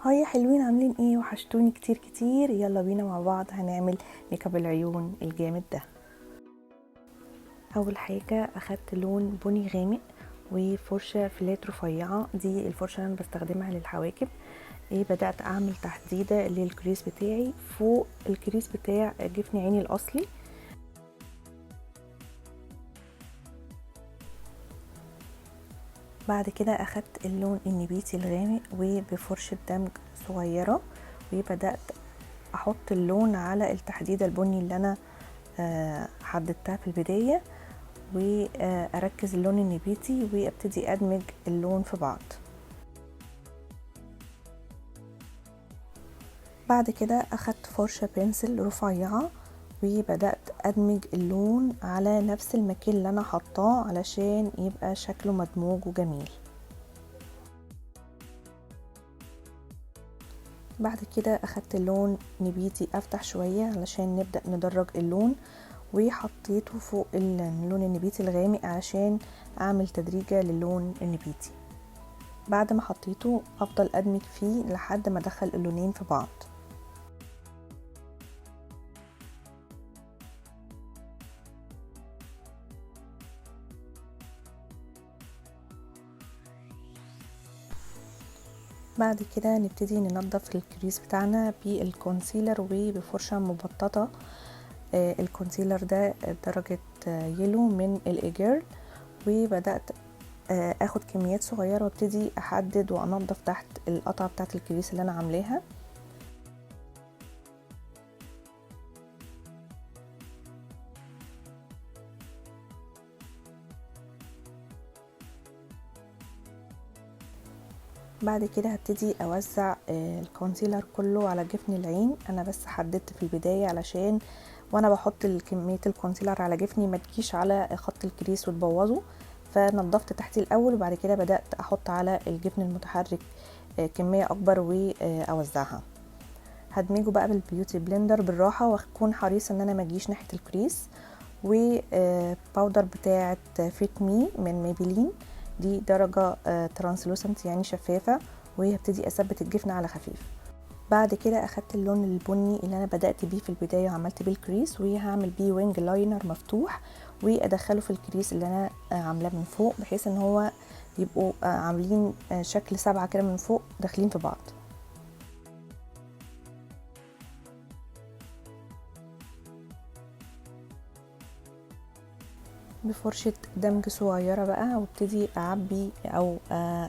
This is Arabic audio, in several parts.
هاي يا حلوين، عاملين ايه؟ وحشتوني كتير كتير. يلا بينا مع بعض هنعمل ميك اب العيون الجامد ده. اول حاجه اخدت لون بني غامق وفرشه فلات رفيعه، دي الفرشه اللي انا بستخدمها للحواجب. بدات اعمل تحديده للكريس بتاعي فوق الكريس بتاع جفن عيني الاصلي. بعد كده اخدت اللون النبيتي الغامق وبفرشه دمج صغيره، وبدات احط اللون على التحديده البني اللي انا حددتها في البدايه، واركز اللون النبيتي وابتدي ادمج اللون في بعض. بعد كده اخدت فرشه بنسل رفيعه وبدات ادمج اللون على نفس المكان اللي انا حطاه علشان يبقى شكله مدموج وجميل. بعد كده اخدت اللون نبيتي افتح شويه علشان نبدا ندرج اللون، وحطيته فوق اللون النبيتي الغامق علشان اعمل تدريجه للون النبيتي. بعد ما حطيته افضل ادمج فيه لحد ما ادخل اللونين في بعض. بعد كده نبتدي ننظف الكريس بتاعنا بالكونسيلر وبفرشة مبططة. الكونسيلر ده درجة يلو من الايجيرل، وبدأت اخد كميات صغيرة وابتدي احدد وانظف تحت القطعة بتاعة الكريس اللي انا عاملاها. بعد كده هبتدي اوزع الكونسيلر كله على جفن العين. انا بس حددت في البداية علشان وانا بحط كمية الكونسيلر على جفني ما تجيش على خط الكريس وتبوظه، فنضفت تحتيه الاول وبعد كده بدأت احط على الجفن المتحرك كمية اكبر واوزعها. هدمجه بقى بالبيوتي بلندر بالراحة، واكون حريصة ان انا ما اجيش ناحية الكريس. وباودر بتاعة فيت مي من ميبلين، دي درجة ترانسلوسنت يعني شفافة، وهبتدي اثبت الجفن على خفيف. بعد كده اخدت اللون البني اللي انا بدأت بيه في البداية وعملت بيه الكريس، وهعمل بيه وينج لاينر مفتوح وادخله في الكريس اللي انا عاملاه من فوق، بحيث ان هو يبقوا عاملين شكل 7 كده من فوق داخلين في بعض. بفرشة دمج صغيرة بقى، وابتدي اعبي او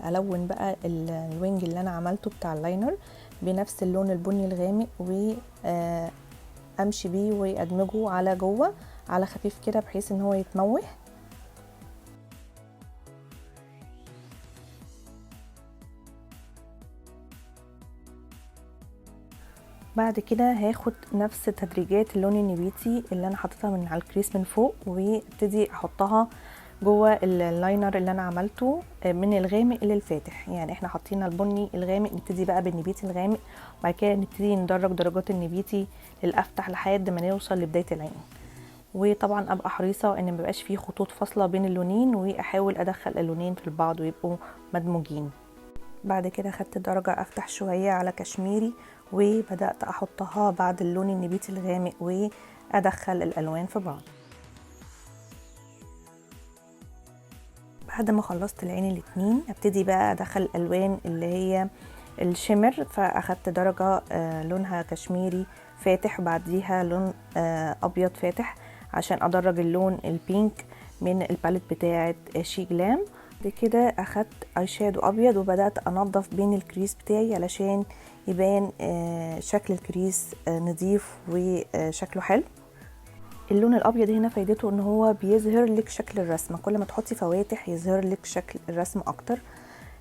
الون بقى الوينج اللي انا عملته بتاع اللاينر بنفس اللون البني الغامق، وامشي بيه وادمجه على جوه على خفيف كده بحيث ان هو يتموه. بعد كده هاخد نفس تدريجات اللون النبيتي اللي انا حطيتها من على الكريس من فوق، وابتدي احطها جوه اللاينر اللي انا عملته من الغامق للفاتح. يعني احنا حطينا البني الغامق، نبتدي بقى بالنبيتي الغامق، وبعد كده نبتدي ندرج درجات النبيتي للافتح لحد ما نوصل لبدايه العين. وطبعا ابقى حريصه ان مبقاش فيه خطوط فاصله بين اللونين، واحاول ادخل اللونين في بعض ويبقوا مدموجين. بعد كده خدت درجة افتح شوية على كشميري، وبدأت احطها بعد اللون النبيتي الغامق وادخل الالوان في بعض. بعد ما خلصت العين الاتنين ابتدي بقى ادخل الالوان اللي هي الشمر، فاخدت درجة لونها كشميري فاتح، وبعديها لون ابيض فاتح عشان ادرج اللون البينك من الباليت بتاعة شي جلام. بعد كده اخدت اي شادو ابيض وبدات انظف بين الكريس بتاعي علشان يبان شكل الكريس نظيف وشكله حلو. اللون الابيض هنا فايدته ان هو بيظهر لك شكل الرسمه، كل ما تحطي فواتح يظهر لك شكل الرسمه اكتر.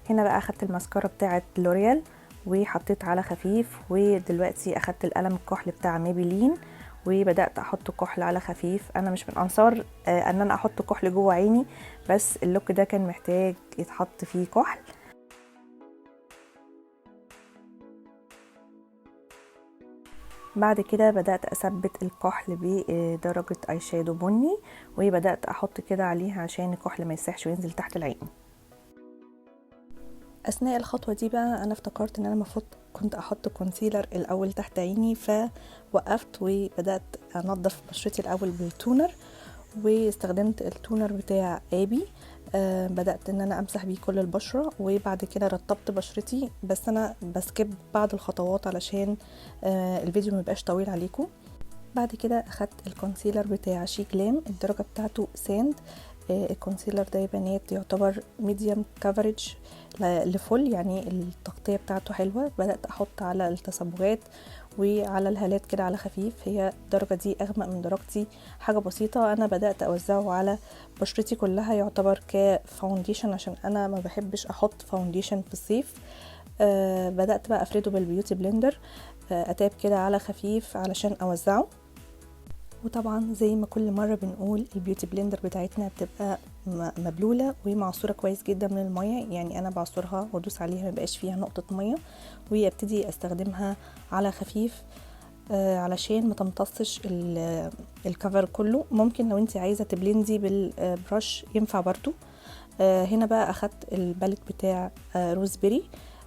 هنا بقى اخدت الماسكارا بتاعه لوريال وحطيت على خفيف، ودلوقتي اخدت القلم الكحل بتاع ميبلين وبدات احط كحل على خفيف. انا مش من انصار ان انا احط كحل جوه عيني، بس اللوك ده كان محتاج يتحط فيه كحل. بعد كده بدأت أثبت الكحل بدرجة اي شادو بني، وبدأت أحط كده عليها عشان الكحل ما يسيحش وينزل تحت العين. اثناء الخطوه دي بقى انا افتكرت ان انا المفروض كنت احط كونسيلر الاول تحت عيني، فوقفت وبدات انضف بشرتي الاول بالتونر، واستخدمت التونر بتاع ابي. بدات ان انا امسح بيه كل البشره، وبعد كده رطبت بشرتي، بس انا بسكيب بعض الخطوات علشان الفيديو ميبقاش طويل عليكم. بعد كده اخدت الكونسيلر بتاع شي جلام، الدرجه بتاعته ساند. الكونسيلر ده يا بنات يعتبر ميديوم كفرج لفول، يعني التغطيه بتاعته حلوه. بدات احط على التصبغات وعلى الهالات كده على خفيف، هي الدرجه دي اغمق من درجتي، حاجه بسيطه. انا بدات اوزعه على بشرتي كلها يعتبر كفاونديشن، عشان انا ما بحبش احط فاونديشن في الصيف. بدات بقى افرده بالبيوتي بلندر، اتاب كده على خفيف علشان اوزعه. وطبعا زي ما كل مره بنقول البيوتي بلندر بتاعتنا بتبقى مبلوله ومعصوره كويس جدا من الميه، يعني انا بعصرها وادوس عليها ما بقاش فيها نقطه ميه، وابتدي استخدمها على خفيف علشان ما تمتصش الكفر كله. ممكن لو انت عايزه تبلندي بالبرش ينفع برضو. هنا بقى اخدت الباليت بتاع روزبيري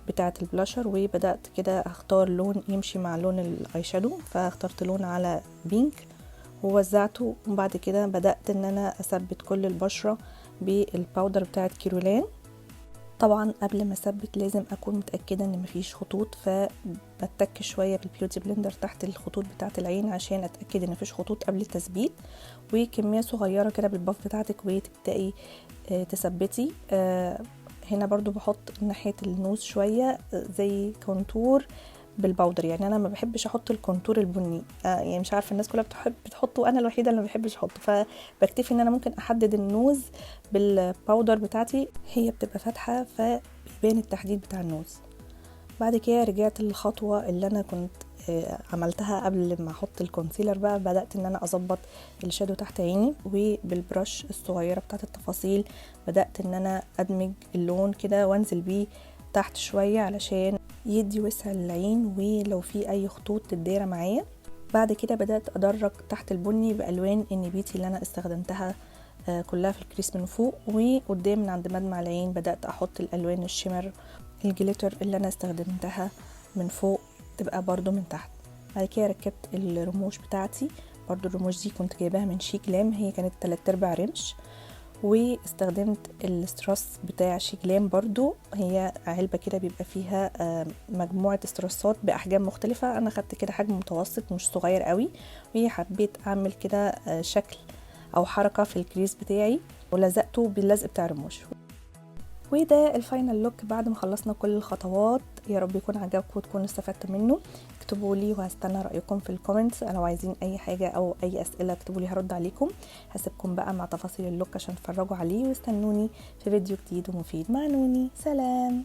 بتاعه البلاشر، وبدات كده اختار لون يمشي مع لون الاي شادو، فاخترت لون على بينك ووزعته. وبعد كده بدأت ان انا اثبت كل البشرة بالباودر بتاعت كيرولان. طبعا قبل ما اثبت لازم اكون متأكدة ان مفيش خطوط، فبتك شوية بالبيوتي بلندر تحت الخطوط بتاعت العين عشان اتأكد ان مفيش خطوط قبل التثبيت، وكمية صغيرة كده بالباف بتاعتك وتبدأي تثبتي. هنا برضو بحط ناحية النوز شوية زي كونتور بالباودر، يعني انا ما بحبش احط الكونتور البني، يعني مش عارفه الناس كلها بتحب تحطه، انا الوحيده اللي ما بحبش احطه، فبكتفي ان انا ممكن احدد النوز بالباودر بتاعتي، هي بتبقى فاتحه فبيبان التحديد بتاع النوز. بعد كده رجعت للخطوه اللي انا كنت عملتها قبل ما احط الكونسيلر بقى، بدات ان انا اظبط الشادو تحت عيني، وبالبرش الصغيره بتاعت التفاصيل بدات ان انا ادمج اللون كده وانزل بيه تحت شويه علشان يدي وسع للعين، ولو في اي خطوط تتدارى معايا. بعد كده بدات ادرج تحت البني بالوان النبيتي اللي انا استخدمتها كلها في الكريس من فوق، وقدام من عند مدمع العين بدات احط الالوان الشمر الجليتر اللي انا استخدمتها من فوق تبقى برضو من تحت. بعد كده ركبت الرموش بتاعتي، برضو الرموش دي كنت جايباها من شي جلام، هي كانت 3/4 رمش، واستخدمت الستراس بتاع شيجلام، برضو هي علبة كده بيبقى فيها مجموعة استراسات بأحجام مختلفة. أنا خدت كده حجم متوسط مش صغير قوي، وحبيت أعمل كده شكل أو حركة في الكريس بتاعي ولزقته باللزق بتاع الرموش. وده الفاينل لوك بعد ما خلصنا كل الخطوات. يا رب يكون عجبكم وتكونوا استفدتوا منه. اكتبوا لي وهستنى رايكم في الكومنتس، لو عايزين اي حاجه او اي اسئله اكتبوا لي هرد عليكم. هسيبكم بقى مع تفاصيل اللوك عشان تتفرجوا عليه، واستنوني في فيديو جديد ومفيد مع نوني. سلام.